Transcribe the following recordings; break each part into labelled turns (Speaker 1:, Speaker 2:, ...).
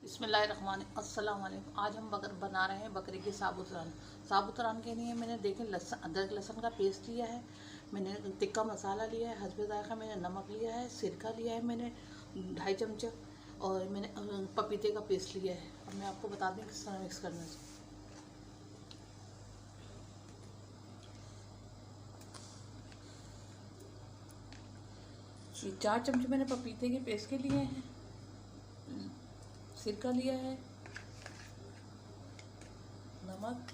Speaker 1: अस्सलाम वालेकुम। आज हम बना रहे हैं बकरे की साबुत रान। साबुत रान के लिए मैंने देखें लहसुन अदरक लहसुन का पेस्ट लिया है, मैंने टिक्का मसाला लिया है, हस्बे जायका मैंने नमक लिया है, सिरका लिया है मैंने 2.5 चमचे, और मैंने पपीते का पेस्ट लिया है। अब मैं आपको बता दूँ किस तरह मिक्स करना है। 4 चमचे मैंने पपीते के पेस्ट के लिए हैं, सिरका लिया है, नमक,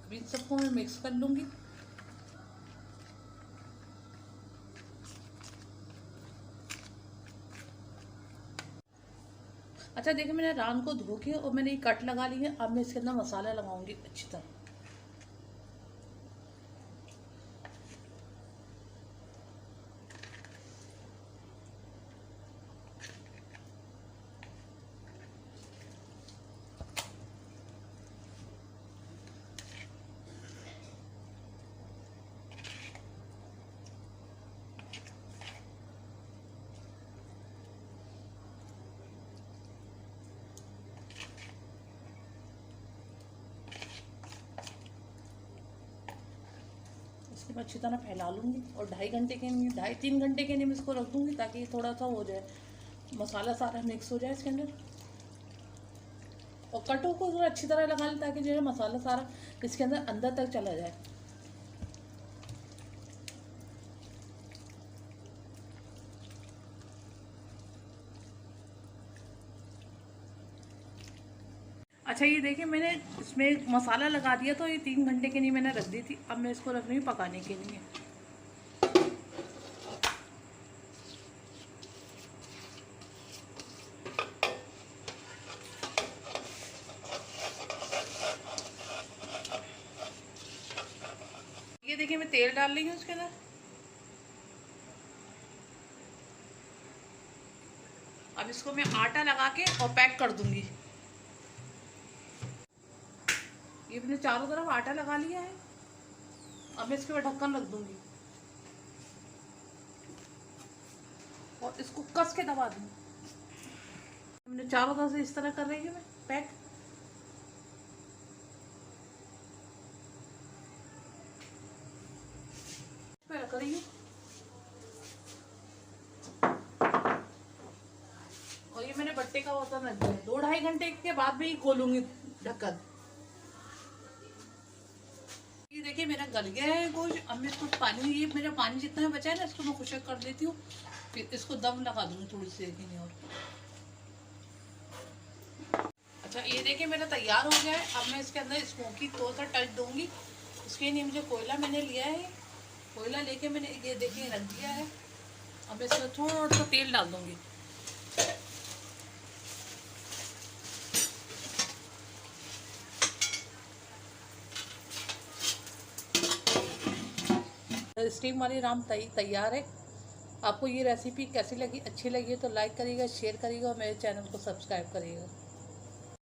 Speaker 1: अभी इन सबको मैं मिक्स कर लूँगी। अच्छा देखिए, मैंने रान को धो के और मैंने ये कट लगा ली है। अब मैं इसके अंदर मसाला लगाऊंगी अच्छी तरह। इसको मैं अच्छी तरह फैला लूँगी और 2.5 घंटे के लिए 2.5-3 घंटे के लिए मैं इसको रख दूँगी, ताकि थोड़ा सा हो जाए, मसाला सारा मिक्स हो जाए इसके अंदर। और कटों को थोड़ा अच्छी तरह लगा लें ताकि जो है मसाला सारा इसके अंदर तक चला जाए। अच्छा ये देखिए, मैंने इसमें मसाला लगा दिया, तो ये 3 घंटे के लिए मैंने रख दी थी। अब मैं इसको रख रही हूँ पकाने के लिए। ये देखिए, मैं तेल डाल रही हूँ इसके अंदर। अब इसको मैं आटा लगा के और पैक कर दूंगी। ये मैंने चारों तरफ आटा लगा लिया है। अब मैं इसके ऊपर ढक्कन रख दूंगी और इसको कस के दबा दूंगी। मैंने चारों तरफ से इस तरह कर रही हूँ मैं पैक। रख रही हूँ और ये मैंने बट्टे का बर्तन रख दिया। 2-2.5 घंटे के बाद में ही खोलूंगी ढक्कन। ये देखिए, मेरा गल गया है गोश्त। अब मैं इसको पानी, ये मेरा पानी जितना बचा है ना, इसको मैं खुशक कर देती हूँ, फिर इसको दम लगा दूंगी थोड़ी सी देर के लिए और। अच्छा ये देखिए, मेरा तैयार हो गया है। अब मैं इसके अंदर स्मोकी थोड़ा सा टच दूंगी। इसके लिए मुझे कोयला मैंने लिया है, कोयला लेके मैंने ये देखिए रख दिया है। अब इसमें थोड़ा सा तेल डाल दूंगी। स्टीम वाली राम तैयार है। आपको ये रेसिपी कैसी लगी, अच्छी लगी है तो लाइक करिएगा, शेयर करिएगा और मेरे चैनल को सब्सक्राइब करिएगा।